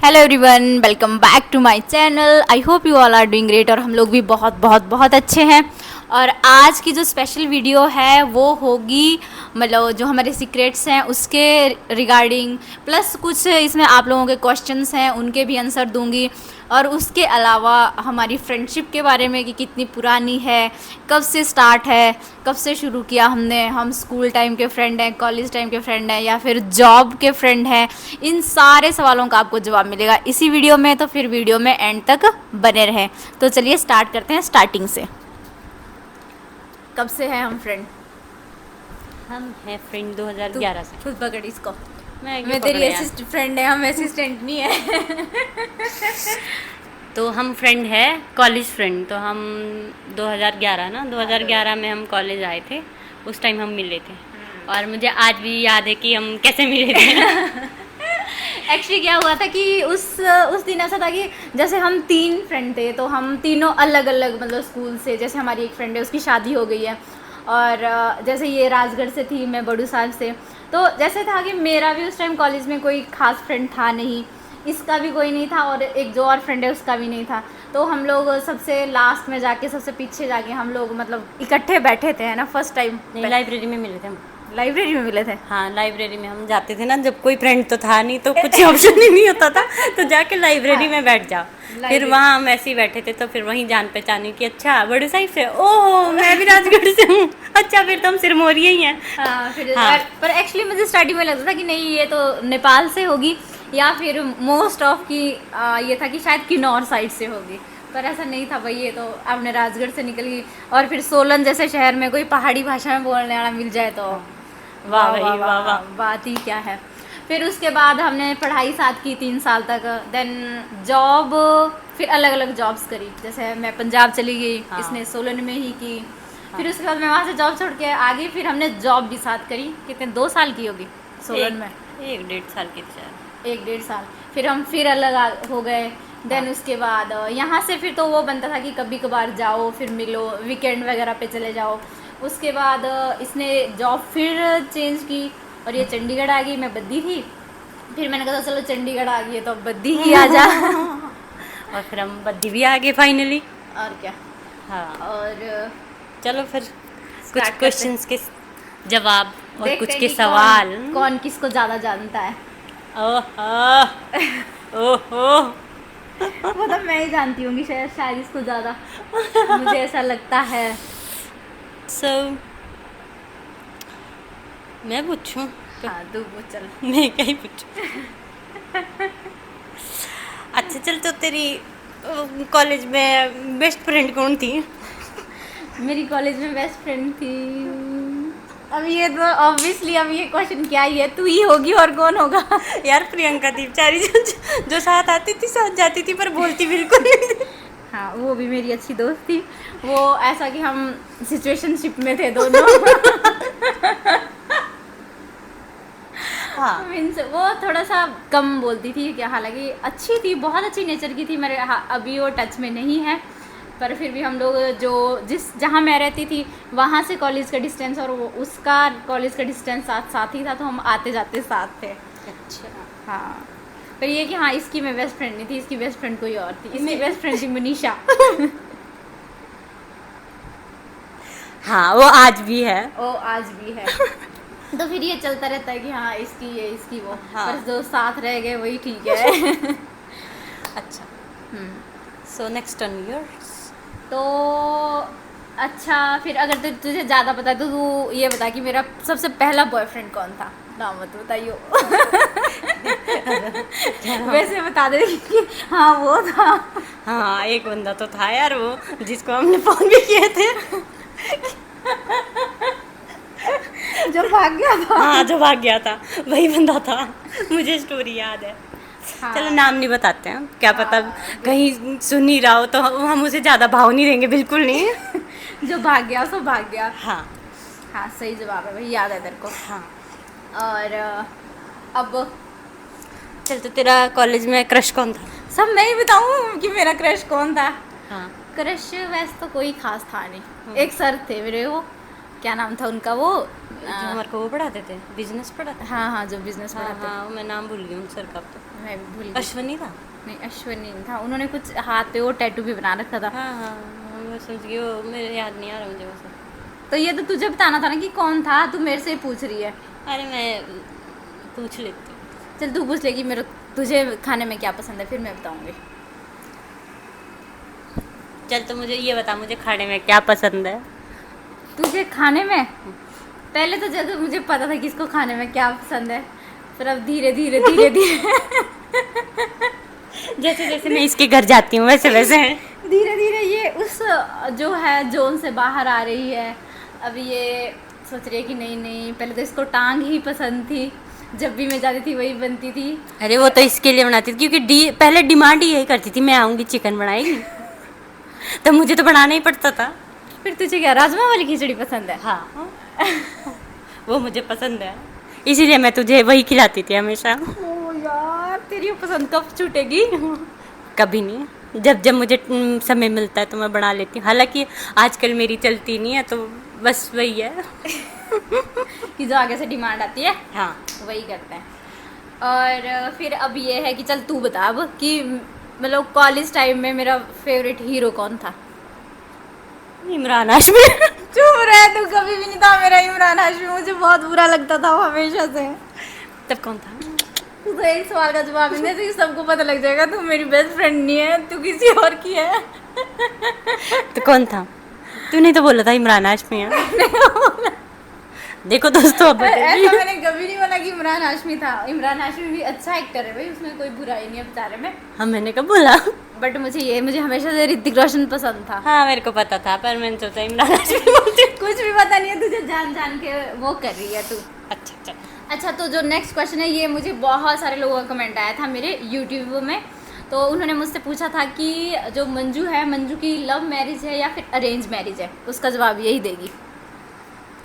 Hello everyone, welcome back to my channel. I hope you all are doing great. और हम लोग भी बहुत बहुत बहुत अच्छे हैं। और आज की जो स्पेशल वीडियो है वो होगी, मतलब जो हमारे सीक्रेट्स हैं उसके रिगार्डिंग, प्लस कुछ इसमें आप लोगों के क्वेश्चंस हैं उनके भी आंसर दूंगी। और उसके अलावा हमारी फ्रेंडशिप के बारे में कि कितनी पुरानी है, कब से स्टार्ट है, कब से शुरू किया हमने, हम स्कूल टाइम के फ्रेंड हैं, कॉलेज टाइम के फ्रेंड हैं या फिर जॉब के फ्रेंड हैं, इन सारे सवालों का आपको जवाब मिलेगा इसी वीडियो में। तो फिर वीडियो में एंड तक बने रहें। तो चलिए स्टार्ट करते हैं स्टार्टिंग से। कब से हैं हम फ्रेंड? हम हैं फ्रेंड 2011 से। खुद पकड़ इसको। मैं तेरी असिस्टेंट फ्रेंड है, हम असिस्टेंट नहीं है। तो हम फ्रेंड है, कॉलेज फ्रेंड। तो हम 2011 में हम कॉलेज आए थे, उस टाइम हम मिले थे। और मुझे आज भी याद है कि हम कैसे मिले थे। एक्चुअली क्या हुआ था कि उस दिन ऐसा था कि जैसे हम 3 फ्रेंड थे, तो हम तीनों अलग अलग मतलब स्कूल से। जैसे हमारी एक फ्रेंड है, उसकी शादी हो गई है। और जैसे ये राजगढ़ से थी, मैं बड़ू साहब से। तो जैसे था कि मेरा भी उस टाइम कॉलेज में कोई खास फ्रेंड था नहीं, इसका भी कोई नहीं था, और एक जो और फ्रेंड है उसका भी नहीं था। तो हम लोग सबसे लास्ट में जाके, सबसे पीछे जाके हम लोग मतलब इकट्ठे बैठे थे, है ना, फर्स्ट टाइम। लाइब्रेरी में मिले थे हम। लाइब्रेरी में मिले थे। हाँ, लाइब्रेरी में हम जाते थे ना, जब कोई फ्रेंड तो था नहीं, तो कुछ ऑप्शन ही नहीं होता था, तो जाके लाइब्रेरी में बैठ जाओ। फिर वहाँ हम ऐसे ही बैठे थे, तो फिर वहीं जान पहचानी कि अच्छा बड़े साहिब से, ओह मैं भी राजगढ़ से हूँ, अच्छा फिर तो हम सिरमौरी ही हैं। हाँ। पर एक्चुअली मुझे स्टार्टिंग में लगता था कि नहीं, ये तो नेपाल से होगी, या फिर मोस्ट ऑफ की ये था कि शायद किन्नौर साइड से होगी। पर ऐसा नहीं था भाई, ये तो आपने राजगढ़ से निकल गई। और फिर सोलन जैसे शहर में कोई पहाड़ी भाषा में बोलने वाला मिल जाए तो वाह भाई वाह वाह, बात ही क्या है। फिर उसके बाद हमने पढ़ाई साथ की 3 साल तक। देन जॉब, फिर अलग अलग जॉब्स करी। जैसे मैं पंजाब चली गई, हाँ। इसने सोलन में ही की। फिर उसके बाद मैं वहाँ से जॉब छोड़ के आ गई। फिर हमने जॉब भी साथ करी। कितने 2 साल की होगी सोलन में? 1-1.5 साल की थी। 1-1.5 साल। फिर हम फिर अलग हो गए। देन उसके बाद यहाँ से फिर तो वो बनता था कि कभी कभार जाओ, फिर मिलो, वीकेंड वगैरह पे चले जाओ। उसके बाद इसने जॉब फिर चेंज की और ये चंडीगढ़ आ गई। मैं बद्दी थी। फिर मैंने कहा चलो चंडीगढ़ आ गई है तो अब बद्दी ही आ जा। और फिर हम बद्दी भी आ गए फाइनली। और क्या। हाँ, और चलो फिर कुछ क्वेश्चंस के जवाब और देखते कुछ हैं के कि सवाल। कौन किसको ज़्यादा जानता है। ओहो वो तो मैं ही जानती होंगी शायद इसको ज़्यादा। मुझे ऐसा लगता है। सो मैं पूछूं? हाँ तू पूछ चल। मैं क्या ही पूछूं। अच्छा चल, तो तेरी कॉलेज में बेस्ट फ्रेंड कौन थी? मेरी कॉलेज में बेस्ट फ्रेंड थी। अब ये तो ऑब्वियसली, अब ये क्वेश्चन क्या ही है, तू ही होगी और कौन होगा। यार प्रियंका थी बेचारी, जो साथ आती थी साथ जाती थी, पर बोलती बिल्कुल नहीं थी। हाँ, वो भी मेरी अच्छी दोस्त थी। वो ऐसा कि हम सिचुएशनशिप में थे दोनों। हाँ, मीन्स वो थोड़ा सा कम बोलती थी, क्या हालांकि अच्छी थी, बहुत अच्छी नेचर की थी मेरे। अभी वो टच में नहीं है, पर फिर भी हम लोग जहाँ मैं रहती थी वहाँ से कॉलेज का डिस्टेंस और वो उसका कॉलेज का डिस्टेंस साथ ही था, तो हम आते जाते साथ थे। अच्छा। हाँ, पर ये कि हाँ, इसकी मैं बेस्ट फ्रेंड नहीं थी, इसकी बेस्ट फ्रेंड कोई और थी। इसकी बेस्ट फ्रेंड थी मनीषा। हाँ, वो आज भी है। वो आज भी है। तो फिर ये चलता रहता है कि हाँ इसकी ये, इसकी वो। हाँ। पर जो साथ रह गए वही ठीक है। अच्छा, सो नेक्स्ट ऑन योर्स। तो अच्छा, फिर अगर तुझे ज़्यादा पता है तो तू ये बता कि मेरा सबसे पहला बॉयफ्रेंड कौन था। नाम मत बताइयो। वैसे बता दे कि हाँ वो था। हाँ, एक बंदा तो था यार, वो जिसको हमने फोन भी किए थे। जो भाग गया था। हाँ, जो भाग गया था वही बंदा था, मुझे स्टोरी याद है। हाँ। चलो नाम नहीं बताते हैं, क्या पता हाँ। कहीं सुन ही रहा हो तो हम उसे ज़्यादा भाव नहीं देंगे, बिल्कुल नहीं। जो भाग गया सो भाग गया। हाँ हाँ, सही जवाब है भाई, याद है तेरे को। हाँ। और अब चल, तो तेरा कॉलेज में क्रश कौन था? सब मैं ही बताऊँ कि मेरा क्रश कौन था? हाँ। क्रश वैसे तो कोई खास था नहीं। एक सर थे मेरे, वो क्या नाम था उनका वो जो हमारे को वो पढ़ाते थे, बिजनेस पढ़ाते। हाँ हाँ जो बिजनेस हाँ पढ़ाते हाँ, मैं नाम भूल गई उन सर का। तो मैं भी भूल गई। अश्वनी था। नहीं अश्विनी नहीं था, उन्होंने कुछ हाथ पे वो टैटू भी बना रखा था। हाँ हाँ, मैं समझ गई, वो मेरे याद नहीं आ रहा मुझे वो सर। तो ये तो तुझे बताना था ना कि कौन था, तू मेरे से पूछ रही है। अरे मैं पूछ लेती हूँ। चल तू पूछ लेगी मेरे, तुझे खाने में क्या पसंद है फिर मैं बताऊंगी। चल तो मुझे ये बता, मुझे खाने में क्या पसंद है? तुझे खाने में पहले तो जब मुझे पता था किसको खाने में क्या पसंद है, फिर अब धीरे धीरे धीरे धीरे जैसे जैसे मैं इसके घर जाती हूँ वैसे वैसे धीरे धीरे ये उस जो है जोन से बाहर आ रही है। अब ये सोच रही है कि नहीं नहीं, पहले तो इसको टांग ही पसंद थी, जब भी मैं जाती थी वही बनती थी। अरे वो तो इसके लिए बनाती थी क्योंकि पहले डिमांड ही यही करती थी, मैं आऊँगी चिकन बनाएगी। तो मुझे तो बनाना ही पड़ता था। फिर तुझे क्या राजमा वाली खिचड़ी पसंद है? हाँ वो मुझे पसंद है, इसीलिए मैं तुझे वही खिलाती थी हमेशा। ओ यार तेरी वो पसंद कब छूटेगी? कभी नहीं, जब जब मुझे समय मिलता है तो मैं बना लेती हूँ। हालांकि आजकल मेरी चलती नहीं है, तो बस वही है। कि जो आगे से डिमांड आती है हाँ वही करते हैं। और फिर अब ये है कि चल तू बता अब कि मतलब कॉलेज टाइम में मेरा फेवरेट हीरो कौन था? इमरान हाशमी। चुप रह, तू कभी भी नहीं था मेरा इमरान हाशमी, मुझे बहुत बुरा लगता था वो हमेशा से। तब कौन था? तू तो एक सवाल का जवाब नहीं दे, सबको पता लग जाएगा तू मेरी बेस्ट फ्रेंड नहीं है, तू किसी और की है। तो कौन था? तूने तो बोला था इमरान हाशमी है। देखो दोस्तों, अब ऐसा मैंने कभी नहीं बोला कि इमरान हाशमी था। इमरान हाशमी भी अच्छा एक्टर है भाई, उसमें कोई बुराई नहीं है बेचारे में। हाँ मैंने कब बोला? बट मुझे हमेशा से ऋतिक रोशन पसंद था। हाँ मेरे को पता था, पर मैंने सोचा इमरान हाशमी बोलती। कुछ भी पता नहीं है तुझे, जान जान के वो कर रही है तू। अच्छा। अच्छा तो जो नेक्स्ट क्वेश्चन है, ये मुझे बहुत सारे लोगों का कमेंट आया था मेरे यूट्यूब में। तो उन्होंने मुझसे पूछा था कि जो मंजू है, मंजू की लव मैरिज है या फिर अरेंज मैरिज है? उसका जवाब यही देगी।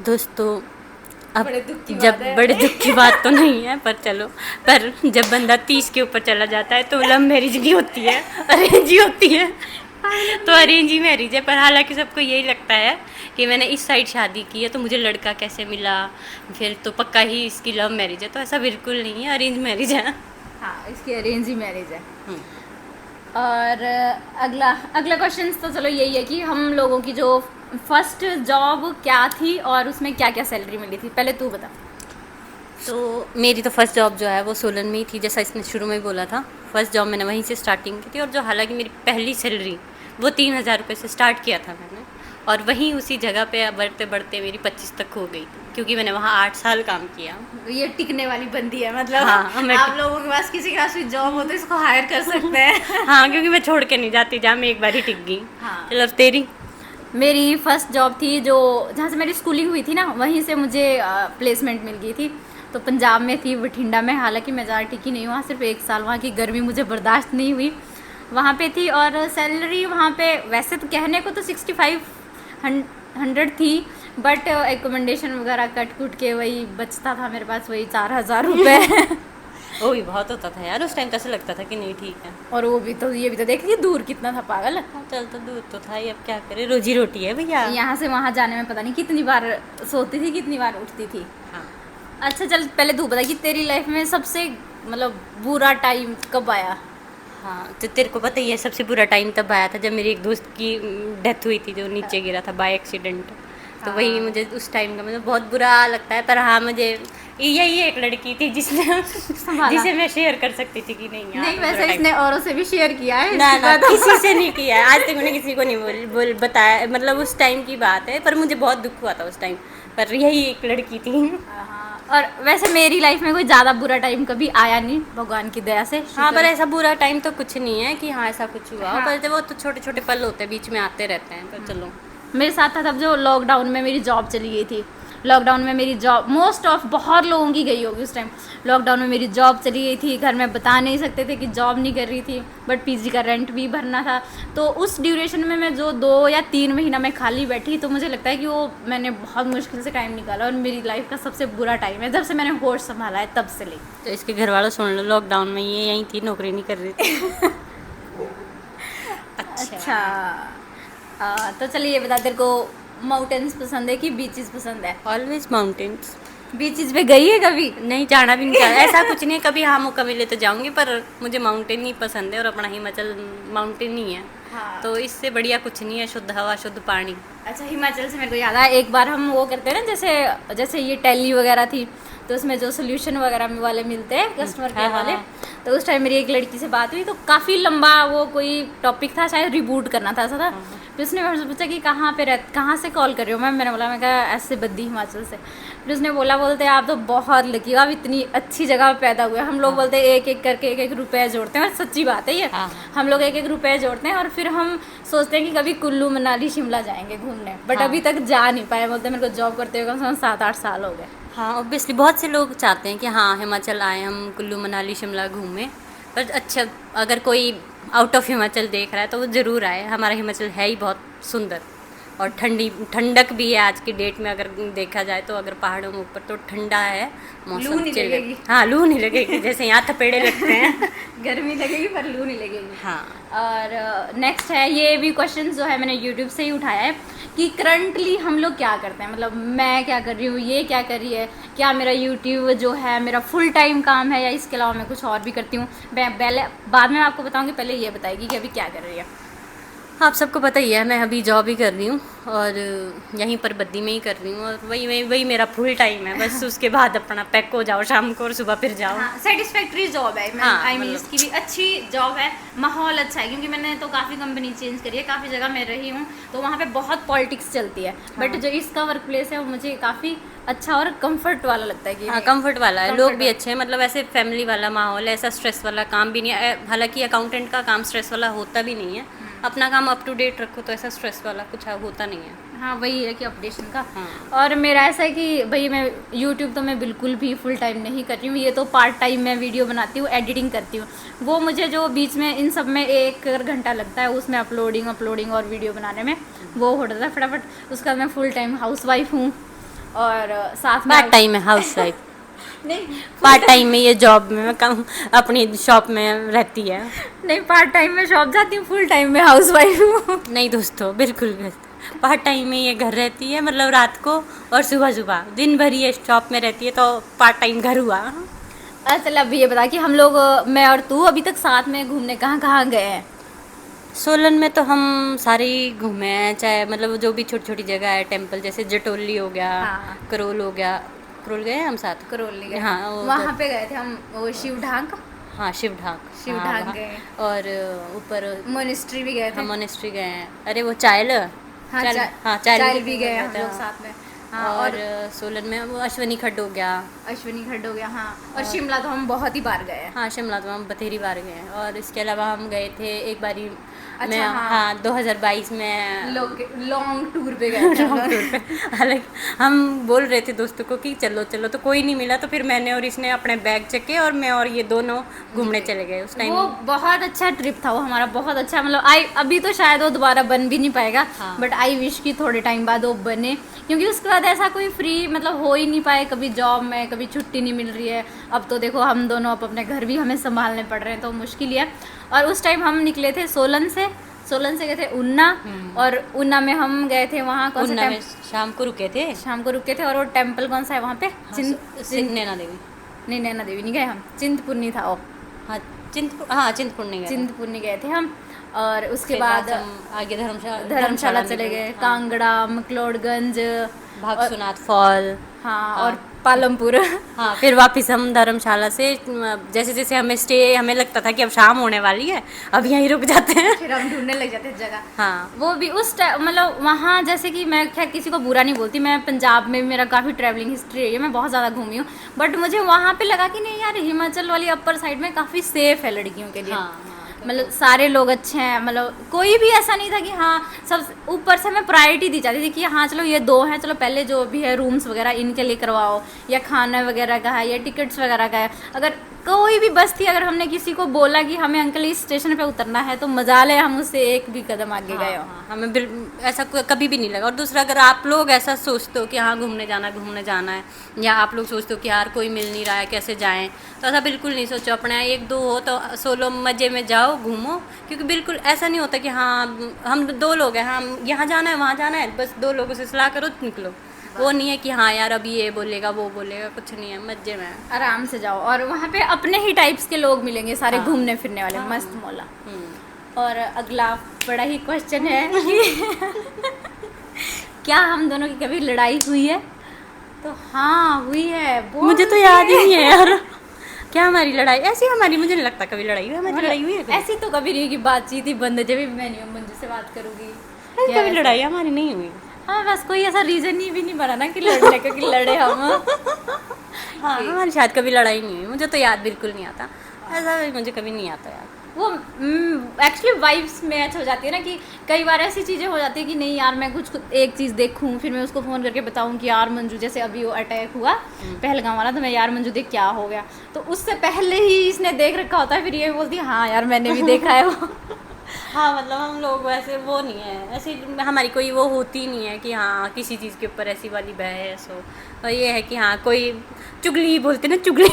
दोस्तों अब बड़े दुख की जब बात है। बड़े दुख की बात तो नहीं है, पर चलो, पर जब बंदा 30 के ऊपर चला जाता है तो लव मैरिज नहीं होती है, अरेंज ही होती है। तो अरेंज ही मैरिज है। पर हालांकि सबको यही लगता है कि मैंने इस साइड शादी की है तो मुझे लड़का कैसे मिला, फिर तो पक्का ही इसकी लव मैरिज है। तो ऐसा बिल्कुल नहीं है, अरेंज मैरिज है। हाँ इसकी अरेंज ही मैरिज है। और अगला क्वेश्चन तो चलो यही है कि हम लोगों की जो फर्स्ट जॉब क्या थी और उसमें क्या क्या सैलरी मिली थी, पहले तू बता। तो मेरी तो फर्स्ट जॉब जो है वो सोलन में ही थी, जैसा इसने शुरू में बोला था। फर्स्ट जॉब मैंने वहीं से स्टार्टिंग की थी, और जो हालांकि मेरी पहली सैलरी वो 3,000 रुपये से स्टार्ट किया था मैंने, और वहीं उसी जगह पे बढ़ते बढ़ते मेरी 25 तक हो गई, क्योंकि मैंने वहाँ 8 साल काम किया। ये टिकने वाली बंदी है, मतलब हाँ, आप लोगों के पास किसी के पास भी जॉब हो तो इसको हायर कर सकते हैं। हाँ क्योंकि मैं छोड़ के नहीं जाती जहाँ मैं एक बार ही टिक गई। हाँ। चलो अब तेरी। मेरी फर्स्ट जॉब थी जो जहाँ से मेरी स्कूलिंग हुई थी ना, वहीं से मुझे प्लेसमेंट मिल गई थी। तो पंजाब में थी, बठिंडा में। हालांकि मैं ज़्यादा टिकी नहीं वहाँ, सिर्फ 1 साल। वहाँ की गर्मी मुझे बर्दाश्त नहीं हुई, वहाँ पे थी। और सैलरी वहाँ पे वैसे तो कहने को तो 6500 थी, बट एकोमोडेशन वगैरह कट कुट के वही बचता था मेरे पास, वही 4,000 रुपये। वो भी बहुत होता था यार उस टाइम, तो ऐसा लगता था कि नहीं ठीक है। और वो भी तो, ये भी तो देखिए दूर कितना था, पागल। हाँ चल, तो दूर तो था ही, अब क्या करे, रोजी रोटी है भैया। यहाँ से वहाँ जाने में पता नहीं कितनी बार सोती थी, कितनी बार उठती थी। हाँ अच्छा चल पहले तू बता कि तेरी लाइफ में सबसे मतलब बुरा टाइम कब आया? हाँ, तो तेरे को पता ही है सबसे बुरा टाइम तब आया था जब मेरी एक दोस्त की डेथ हुई थी, जो नीचे गिरा था बाय एक्सीडेंट। तो हाँ। वही मुझे उस टाइम का मतलब बहुत बुरा लगता है। पर हाँ, मुझे यही एक लड़की थी जिसने जिसे मैं शेयर कर सकती थी कि नहीं यार, नहीं बुरा वैसे time। इसने औरों से भी शेयर किया है। ना इसके ना, बाद- किसी से नहीं किया है आज तक, मैंने किसी को नहीं बोल बताया, मतलब उस टाइम की बात है। पर मुझे बहुत दुख हुआ था उस टाइम, पर यही एक लड़की थी। हाँ, और वैसे मेरी लाइफ में कोई ज़्यादा बुरा टाइम कभी आया नहीं, भगवान की दया से। हाँ, पर ऐसा बुरा टाइम तो कुछ नहीं है कि हाँ ऐसा कुछ हुआ। हाँ। पर वो तो छोटे छोटे पल होते हैं, बीच में आते रहते हैं। पर चलो, मेरे साथ था तब जो लॉकडाउन में मेरी जॉब चली गई थी। लॉकडाउन में मेरी जॉब मोस्ट ऑफ बहुत लोगों की गई होगी उस टाइम। लॉकडाउन में मेरी जॉब चली गई थी, घर में बता नहीं सकते थे कि जॉब नहीं कर रही थी, बट पीजी का रेंट भी भरना था। तो उस ड्यूरेशन में मैं जो 2 या 3 महीना मैं खाली बैठी, तो मुझे लगता है कि वो मैंने बहुत मुश्किल से टाइम निकाला, और मेरी लाइफ का सबसे बुरा टाइम है जब से मैंने होश संभाला है, तब से ले। तो इसके घर वालों सुन लो, लॉकडाउन में ये यहीं थी, नौकरी नहीं कर रही थी। अच्छा तो चलिए ये बता, तेरे को माउंटेन्स पसंद है कि बीचेस पसंद है? Always mountains. बीचेस पे गई है कभी? नहीं, जाना भी नहीं चाहता, ऐसा कुछ नहीं है, कभी हाँ मौका मिले तो जाऊंगी, पर मुझे माउंटेन ही पसंद है और अपना हिमाचल माउंटेन ही है। हाँ। तो इससे बढ़िया कुछ नहीं है, शुद्ध हवा शुद्ध पानी। अच्छा, हिमाचल से मेरे को याद आया, एक बार हम वो करते हैं ना, जैसे जैसे ये टैली वगैरह थी, तो उसमें जो सोल्यूशन वगैरह वाले मिलते हैं कस्टमर केयर वाले, तो उस टाइम मेरी एक लड़की से बात हुई, तो काफ़ी लंबा वो कोई टॉपिक था, शायद रिबूट करना था, ऐसा था। फिर उसने मेरे से पूछा कि कहाँ से कॉल कर रही हो मैम? मैंने बोला, मैं कहा ऐसे बद्दी हिमाचल से। फिर उसने बोलते आप तो बहुत लकी हो, आप इतनी अच्छी जगह पैदा हुए। हम लोग बोलते हैं एक एक करके एक एक रुपये जोड़ते हैं, और सच्ची बात है ये। हम लोग एक एक रुपये जोड़ते हैं और फिर हम सोचते हैं कि कभी कुल्लू मनाली शिमला जाएंगे घूमने, बट अभी तक जा नहीं पाए। बोलते मेरे को जॉब करते हुए कम से कम 7-8 साल हो गए। हाँ, ऑब्वियसली बहुत से लोग चाहते हैं कि हाँ हिमाचल आए, हम कुल्लू मनाली शिमला घूमें, पर अच्छा अगर कोई आउट ऑफ हिमाचल देख रहा है तो वो ज़रूर आए। हमारा हिमाचल है ही बहुत सुंदर, और ठंडक भी है आज की डेट में, अगर देखा जाए तो। अगर पहाड़ों में ऊपर तो ठंडा है मौसम, लू नहीं लगेगी। हाँ, लू नहीं लगेगी, जैसे यहाँ थपेड़े लगते हैं। गर्मी लगेगी पर लू नहीं लगेगी। हाँ। और नेक्स्ट है, ये भी क्वेश्चन जो है मैंने यूट्यूब से ही उठाया है कि करंटली हम लोग क्या करते हैं, मतलब मैं क्या कर रही हूँ, ये क्या कर रही है, क्या मेरा यूट्यूब जो है मेरा फुल टाइम काम है या इसके अलावा मैं कुछ और भी करती हूँ। मैं पहले बाद में आपको बताऊँगी, पहले ये बताएगी कि अभी क्या कर रही है। आप सबको पता ही है, मैं अभी जॉब ही कर रही हूँ और यहीं पर बद्दी में ही कर रही हूँ, और वही मेरा फुल टाइम है। बस उसके बाद अपना पैक हो जाओ शाम को और सुबह फिर जाओ। हाँ, सेटिस्फैक्ट्री जॉब है। हाँ, आई मीन इसकी भी अच्छी जॉब है, माहौल अच्छा है, क्योंकि मैंने तो काफ़ी कंपनी चेंज करी है, काफ़ी जगह मैं रही हूँ, तो वहाँ पे बहुत पॉलिटिक्स चलती है। बट जो इसका वर्क प्लेस है वो मुझे काफ़ी अच्छा और कंफर्ट वाला लगता है कि हाँ, कंफर्ट वाला है, लोग भी अच्छे हैं, मतलब ऐसे फैमिली वाला माहौल है, ऐसा स्ट्रेस वाला काम भी नहीं है। हालांकि अकाउंटेंट का काम स्ट्रेस वाला होता भी नहीं है, अपना काम अप टू डेट रखो तो ऐसा स्ट्रेस वाला कुछ होता नहीं है। हाँ, वही है कि अपडेशन का। हाँ। और मेरा ऐसा है कि भाई मैं यूट्यूब तो मैं बिल्कुल भी फुल टाइम नहीं कर रही हूँ, ये तो पार्ट टाइम मैं वीडियो बनाती हूँ, एडिटिंग करती हूँ। वो मुझे जो बीच में इन सब में 1 घंटा लगता है उसमें अपलोडिंग और वीडियो बनाने में, वो हो जाता है फटाफट। उसका मैं फुल टाइम हाउस वाइफ हूँ, और साथ में पार्ट टाइम में हाउस वाइफ नहीं, पार्ट टाइम में ये जॉब में काम अपनी शॉप में रहती है। नहीं, पार्ट टाइम में शॉप जाती हूँ, फुल टाइम में हाउस वाइफ हूँ। नहीं दोस्तों, बिल्कुल गलत। पार्ट टाइम में ये घर रहती है, मतलब रात को, और सुबह दिन भर ये शॉप में रहती है, तो पार्ट टाइम घर हुआ। चल अभी ये बता कि हम लोग, मैं और तू अभी तक साथ में घूमने कहाँ गए हैं? सोलन में तो हम सारे ही घूमे हैं, चाहे मतलब जो भी छोटी छोटी जगह है, टेम्पल जैसे जटोली हो गया, हाँ। करोल हो गया। करोल गए हैं हम साथ? करोल गए। हाँ, वहाँ पे गए थे हम, वो शिव ढांक। हाँ, शिव ढाक वहाँ गए, और ऊपर मोनेस्ट्री भी गए थे। हम मोनेस्ट्री गए हैं। अरे वो चायल, हाँ, चायल भी गए हम लोग साथ में। हाँ, और सोलन में वो अश्वनी खड्ड हो गया। अश्विनी खड्ड हो गया। हाँ, और शिमला तो हम बहुत ही बार गए हैं। हाँ, शिमला तो हम बथेरी बार गए हैं, और इसके अलावा हम गए थे एक बारी अच्छा, में। हाँ। हाँ, 2022 में लॉन्ग टूर पे गए थे। लॉन्ग टूर पे। हालांकि हम बोल रहे थे दोस्तों को कि चलो चलो, तो कोई नहीं मिला, तो फिर मैंने और इसने अपने बैग चके और मैं और ये दोनों घूमने चले गए उस टाइम। वो बहुत अच्छा ट्रिप था वो हमारा, बहुत अच्छा। मतलब अभी तो शायद वो दोबारा बन भी नहीं पाएगा। हाँ। बट आई विश कि थोड़े टाइम बाद वो बने, क्योंकि उसके बाद ऐसा कोई फ्री मतलब हो ही नहीं पाए, कभी जॉब में कभी छुट्टी नहीं मिल रही है। अब तो देखो हम दोनों अपने घर भी हमें संभालने पड़ रहे हैं, तो मुश्किल ही है। और उस टाइम हम निकले थे सोलन से गए थे ऊना, और ऊना में हम गए थे वहाँ कौन सा में शाम को रुके थे। और वो टेम्पल कौन सा है वहाँ पे? नैना देवी। नहीं, नैना देवी नहीं गए हम, चिंतपूर्णी था वो। हाँ, चिंतपूर्णी गए थे हम। और उसके बाद हम आगे धर्मशाला चले गए, कांगड़ा, मकलोडगंज, भागसुनाथ फॉल। हाँ, और पालमपुर। हाँ, फिर वापस हम धर्मशाला से जैसे जैसे हमें लगता था कि अब शाम होने वाली है, अब यहीं रुक जाते हैं, फिर हम ढूंढने लग जाते हैं जगह। हाँ, वो भी उस मतलब वहाँ, जैसे कि मैं खैर किसी को बुरा नहीं बोलती, मैं पंजाब में मेरा काफ़ी ट्रैवलिंग हिस्ट्री रही है, मैं बहुत ज़्यादा घूमी हूँ, बट मुझे वहाँ पे लगा कि नहीं यार, हिमाचल वाली अपर साइड में काफ़ी सेफ है लड़कियों के लिए। हाँ, मतलब सारे लोग अच्छे हैं, मतलब कोई भी ऐसा नहीं था कि हाँ सब। ऊपर से हमें प्रायोरिटी दी जाती थी कि हाँ चलो ये 2 हैं, चलो पहले जो भी है रूम्स वगैरह इनके लिए करवाओ, या खाना वगैरह का है, या टिकट्स वगैरह का है। अगर कोई भी बस थी, अगर हमने किसी को बोला कि हमें अंकल इस स्टेशन पे उतरना है, तो मजा ले हम उससे एक भी कदम आगे गए हो। हमें ऐसा कभी भी नहीं लगा। और दूसरा, अगर आप लोग ऐसा सोचते हो कि हाँ घूमने जाना है, या आप लोग सोचते हो कि यार कोई मिल नहीं रहा है, कैसे जाएं, तो ऐसा बिल्कुल नहीं सोचो। अपना 1-2 हो तो सोलो मज़े में जाओ, जाओ घूमो, क्योंकि बिल्कुल ऐसा नहीं होता कि हाँ हम 2 लोग हैं, हाँ यहाँ जाना है वहाँ जाना है, बस 2 लोगों से सलाह करो निकलो। वो नहीं है कि हाँ यार अभी ये बोलेगा वो बोलेगा, कुछ नहीं है, मजे में है। आराम से जाओ और वहाँ पे अपने ही टाइप्स के लोग मिलेंगे सारे, हाँ। घूमने फिरने वाले, मस्त मौला। और अगला बड़ा ही क्वेश्चन है कि क्या हम दोनों की कभी लड़ाई हुई है? तो हाँ हुई है, बहुत मुझे तो याद ही नहीं है यार क्या हमारी लड़ाई ऐसी, हमारी मुझे नहीं लगता कभी लड़ाई हुई, हमारी लड़ाई हुई है कभी? ऐसी तो कभी नहीं कि बातचीत ही बंद है, जब भी मैं नहीं मंजू से बात करूंगी ऐसी या कभी ऐसे। लड़ाई हमारी नहीं हुई। हाँ बस कोई ऐसा रीजन ही भी नहीं बना ना कि लड़ने का, कि लड़े हम। हाँ हमारी शायद कभी लड़ाई नहीं हुई, मुझे तो याद बिल्कुल नहीं आता, ऐसा मुझे कभी नहीं आता यार। वो एक्चुअली वाइब्स मैच हो जाती है ना, कि कई बार ऐसी चीज़ें हो जाती है कि नहीं यार मैं कुछ एक चीज़ देखूं, फिर मैं उसको फ़ोन करके बताऊं कि यार मंजू जैसे अभी वो अटैक हुआ पहलगाम वाला, तो मैं यार मंजू देख क्या हो गया, तो उससे पहले ही इसने देख रखा होता है, फिर ये बोलती है हाँ यार मैंने भी देखा है वो। हाँ मतलब हम लोग वैसे वो नहीं है, ऐसी हमारी कोई वो होती नहीं है कि हाँ किसी चीज़ के ऊपर ऐसी वाली बहस हो। और ये है कि हाँ कोई चुगली बोलते ना, चुगली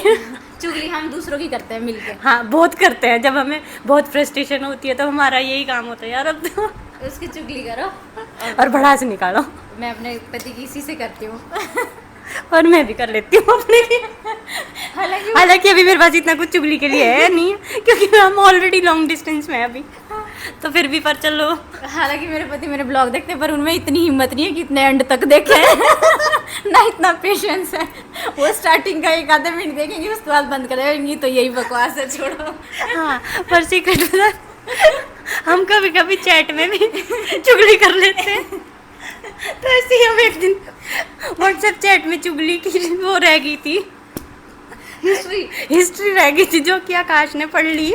चुगली हम दूसरों की करते हैं मिलके। हाँ बहुत करते हैं, जब हमें बहुत फ्रस्ट्रेशन होती है तो हमारा यही काम होता है यार अब तो उसकी चुगली करो और भड़ास निकालो। मैं अपने पति की इसी से करती हूँ। और मैं भी कर लेती हूँ अपने की, हालांकि अभी मेरे पास इतना कुछ चुगली के लिए है नहीं, क्योंकि हम ऑलरेडी लॉन्ग डिस्टेंस में हैं अभी, तो फिर भी पर चलो। हालांकि मेरे पति मेरे ब्लॉग देखते हैं, पर उनमें इतनी हिम्मत नहीं है कि इतने एंड तक देखें। ना इतना पेशेंस है, वो स्टार्टिंग का 1 आधा मिनट देखेंगे उसके बाद बंद कर देंगे, तो यही बकवास है छोड़ो। हाँ पर सीक्रेट बता, हम कभी कभी चैट में भी चुगली कर लेते हैं। तो ऐसे ही हम एक दिन व्हाट्सएप चैट में चुगली की वो रह गई थी, हिस्ट्री रह गई थी, जो कि आकाश ने पढ़ ली,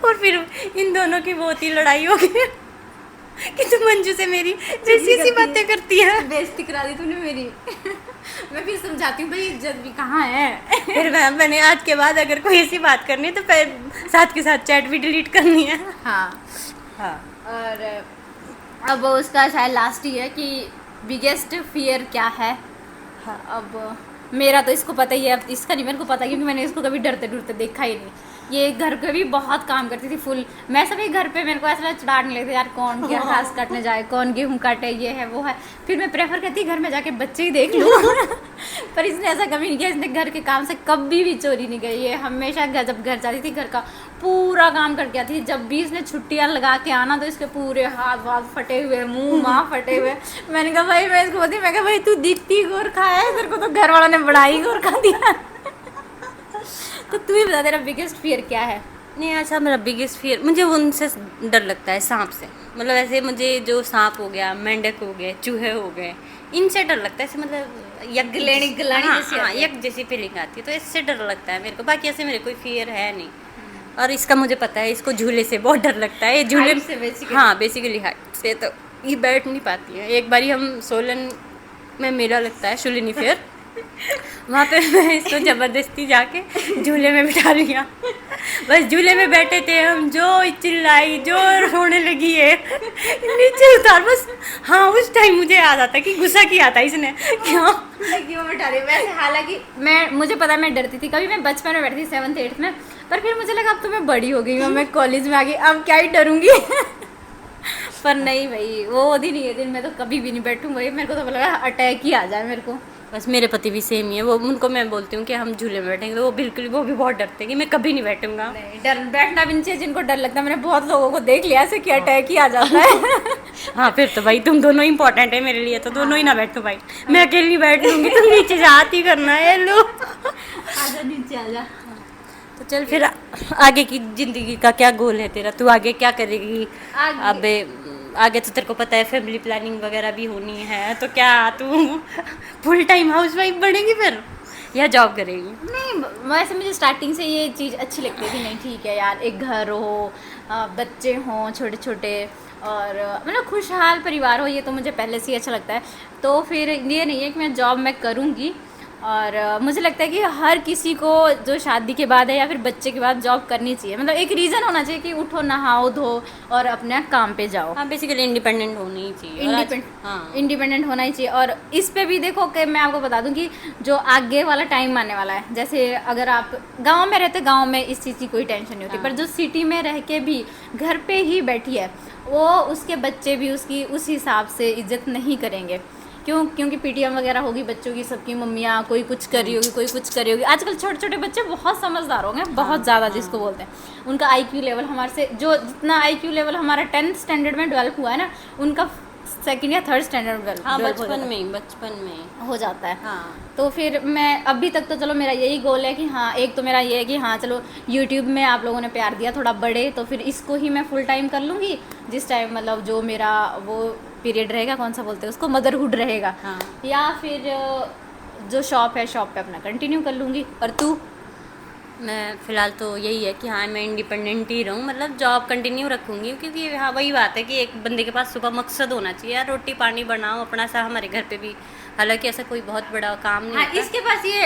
और फिर इन दोनों की बहुत ही लड़ाई हो गई कि तू मंजू से मेरी जैसी सी बातें करती है। बेइज्जती करा दी तूने मेरी। मैं फिर समझाती हूँ भाई इज्जत भी कहाँ है। फिर मैंने आज के बाद अगर कोई ऐसी बात करनी है तो साथ के साथ चैट भी डिलीट करनी है। हाँ हाँ और अब उसका शायद लास्ट ही है कि बिगेस्ट फियर क्या है। हाँ अब मेरा तो इसको पता ही है, अब इसका नहीं मेरे को पता, क्योंकि मैंने इसको कभी डरते डरते देखा ही नहीं। ये घर पे भी बहुत काम करती थी फुल, मैं सभी घर पे मेरे को ऐसा चिढ़ाने लगते यार कौन क्या घास काटने जाए, कौन गेहूँ काटे, ये है वो है। फिर मैं प्रेफर करती घर में जाके बच्चे ही देख लूँ। पर इसने ऐसा कभी नहीं किया, इसने घर के काम से कभी भी चोरी नहीं गई। ये हमेशा जब घर जाती थी घर का पूरा काम करके आती थी। जब भी इसने छुट्टियाँ लगा के आना तो इसके पूरे हाथ वाथ फटे हुए, मुंह माँ फटे हुए। मैंने कहा भाई, मैं इसको बोलती, मैं कहा भाई तू दिखती गोरखा है, तेरे को तो घर वालों ने बड़ा ही गोरखा दिया। तो तू ही बता तेरा बिगेस्ट फियर क्या है। नहीं ऐसा मेरा बिगेस्ट फियर, मुझे उनसे डर लगता है, सांप से। मतलब ऐसे मुझे जो सांप हो गया, मेंढक हो गए, चूहे हो गए, इनसे डर लगता है। ऐसे मतलब गलानी जैसी हाँ आती है। यक जैसी फीलिंग आती है, तो इससे डर लगता है मेरे को। बाकी ऐसे मेरे कोई फियर है नहीं। और इसका मुझे पता है, इसको झूले से बहुत डर लगता है। ये झूले Height से basically। हाँ बेसिकली हाइट से, तो ये बैठ नहीं पाती है। एक बारी हम सोलन में मेला लगता है, शुलिनी फेयर, वहाँ पे मैं इसको ज़बरदस्ती जाके झूले में बिठा लिया। बस झूले में बैठे थे हम, जो चिल्लाई, जो रोने लगी है, नीचे उतार बस। हाँ उस टाइम मुझे याद आता कि गुस्सा किया था इसने, क्यों बिठा रही वैसे। हालांकि मुझे पता है मैं डरती थी, कभी मैं बचपन में बैठती थी 7th 8th में, पर फिर मुझे लगा अब तो मैं बड़ी हो गई हूँ, मैं कॉलेज में आ गई, अब क्या ही डरूंगी। पर नहीं भाई, वो दिन ही है दिन, मैं तो कभी भी नहीं बैठूँ भाई। मेरे को तो लगा अटैक ही आ जाए मेरे को। बस मेरे पति भी सेम ही है। वो उनको मैं बोलती हूँ कि हम झूले में बैठेंगे, तो वो भी बहुत डरते हैं कि मैं कभी नहीं बैठूंगा। नहीं, डर बैठना भी नहीं चाहिए जिनको डर लगता है। मैंने बहुत लोगों को देख लिया ऐसे कि अटैक ही आ जाता है। हाँ फिर तो भाई तुम दोनों इंपॉर्टेंट है मेरे लिए, तो दोनों ही ना बैठो भाई। मैं अकेली बैठ लूँगी, तुम नीचे से हाथ ही करना है। लो आजा नीचे आजा। तो चल फिर आगे की जिंदगी का क्या गोल है तेरा? तू आगे क्या करेगी? अबे आगे तो तेरे को पता है फैमिली प्लानिंग वगैरह भी होनी है, तो क्या तू फुल टाइम हाउसवाइफ बनेगी फिर या जॉब करेगी? नहीं वैसे मुझे स्टार्टिंग से ये चीज़ अच्छी लगती है कि नहीं ठीक है यार, एक घर हो, बच्चे हों छोटे छोटे, और मतलब खुशहाल परिवार हो, ये तो मुझे पहले से ही अच्छा लगता है। तो फिर ये नहीं है कि मैं जॉब मैं करूँगी और मुझे लगता है कि हर किसी को जो शादी के बाद है या फिर बच्चे के बाद जॉब करनी चाहिए, मतलब एक रीज़न होना चाहिए कि उठो नहाओ धो और अपने काम पे जाओ। हाँ, बेसिकली इंडिपेंडेंट होनी ही चाहिए। और हाँ, इंडिपेंडेंट होना ही चाहिए। और इस पे भी देखो कि मैं आपको बता दूं कि जो आगे वाला टाइम आने वाला है, जैसे अगर आप गांव में रहते, गांव में इस चीज़ की कोई टेंशन नहीं होती, हाँ। पर जो सिटी में रह के भी घर पे ही बैठी है, वो उसके बच्चे भी उसकी उस हिसाब से इज्जत नहीं करेंगे। क्योंकि पीटीएम वगैरह होगी बच्चों की, सबकी मम्मियाँ कोई कुछ कर रही होगी, कोई कुछ कर रही होगी। आजकल छोटे छोटे बच्चे बहुत समझदार हो गए, बहुत ज़्यादा, जिसको बोलते हैं। उनका आईक्यू लेवल हमारे से, जो जितना आईक्यू लेवल हमारा 10th स्टैंडर्ड में डेवलप हुआ है ना, उनका 2nd या 3rd स्टैंडर्ड में हाँ, develop बचपन में हो जाता है। हाँ। तो फिर मैं अभी तक तो चलो मेरा यही गोल है कि हाँ, एक तो मेरा ये है कि हाँ चलो यूट्यूब में आप लोगों ने प्यार दिया थोड़ा बड़े, तो फिर इसको ही मैं फुल टाइम कर लूँगी। जिस टाइम मतलब जो मेरा वो पीरियड रहेगा, कौन सा बोलते हैं उसको, मदरहुड रहेगा, हाँ। या फिर जो शॉप है, शॉप पे अपना कंटिन्यू कर लूँगी। और तू? मैं फ़िलहाल तो यही है कि हाँ, मैं इंडिपेंडेंट ही रहूँ, मतलब जॉब कंटिन्यू रखूँगी, क्योंकि हाँ वही बात है कि एक बंदे के पास सुबह मकसद होना चाहिए यार, रोटी पानी बनाओ अपना सा। हमारे घर पे भी हालांकि ऐसा कोई बहुत बड़ा काम नहीं हाँ, होता। इसके पास ये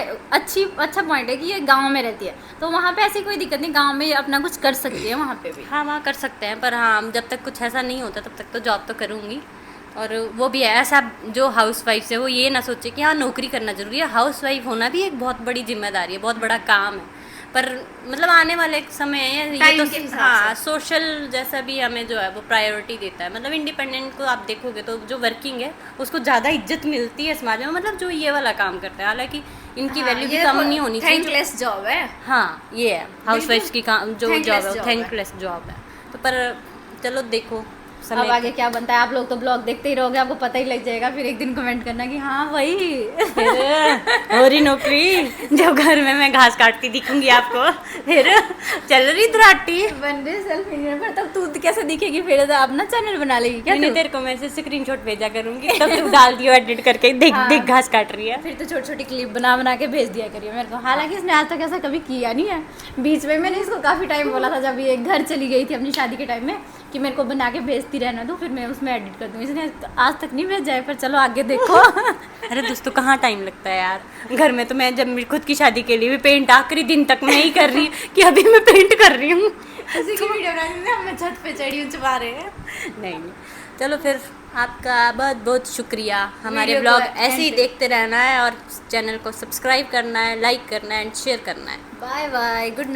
अच्छा पॉइंट है कि ये गांव में रहती है, तो वहाँ पे ऐसी कोई दिक्कत नहीं, गांव में ये अपना कुछ कर सकती है वहाँ पे भी। हाँ, वहाँ कर सकते हैं, पर हाँ जब तक कुछ ऐसा नहीं होता तब तक तो जॉब तो करूँगी। और वो भी है ऐसा, जो हाउस वाइफ है वो ये ना सोचे कि हाँ नौकरी करना ज़रूरी है। हाउस वाइफ होना भी एक बहुत बड़ी जिम्मेदारी है, बहुत बड़ा काम है, पर मतलब आने वाले एक समय है ये टाइम तो के हिसाब हाँ, सोशल जैसा भी हमें जो है वो प्रायोरिटी देता है। मतलब इंडिपेंडेंट को आप देखोगे तो जो वर्किंग है उसको ज़्यादा इज्जत मिलती है समाज में, मतलब जो ये वाला काम करता है। हालांकि इनकी वैल्यू भी कम नहीं होनी चाहिए। थैंकलेस जॉब है। हाँ, ये है हाउस वाइफ्स की काम जो Thankless जॉब है, job है। थैंकलेस जॉब है। तो पर चलो देखो अब समय आगे क्या बनता है, आप लोग तो ब्लॉग देखते ही रहोगे, आपको पता ही लग जाएगा। फिर एक दिन कमेंट करना कि हाँ वही हो रही नौकरी, जब घर में मैं घास काटती दिखूंगी आपको, फिर चल रही दुराटी बन रही सेल्फ इंडियन, पर तब तू कैसे दिखेगी? फिर तो अपना चैनल बना लेगी क्या मैंने तू? तेरे को मैसेज स्क्रीनशॉट भेजा करूंगी, तब तू डाल दियो एडिट करके, देख हाँ। देख घास काट रही है। फिर तो छोटी छोटी क्लिप बना बना के भेज दिया करिए मेरे को। हालांकि इसने आज तक ऐसा कभी किया नहीं है। बीच में मैंने इसको काफ़ी टाइम बोला था, जब ये घर चली गई थी अपनी शादी के टाइम में, कि मेरे को बना के भेजती रहना दो, फिर मैं उसमें एडिट कर दूँ। इसने आज तक नहीं भेजा है, पर चलो आगे देखो। अरे दोस्तों, कहाँ टाइम लगता है यार घर में। तो मैं जब मेरी खुद की शादी के लिए भी पेंट आखिरी दिन तक मैं ही कर रही कि अभी मैं पेंट कर रही हूँ। उसी की वीडियो बनाने में मैं छत पे चढ़ी हूँ, छुपा रहे हैं। नहीं, चलो फिर आपका बहुत बहुत शुक्रिया। हमारे वीडियो ब्लॉग को ऐसे ही end- देखते रहना है और चैनल को सब्सक्राइब करना है, लाइक करना है एंड शेयर करना है। Bye bye, good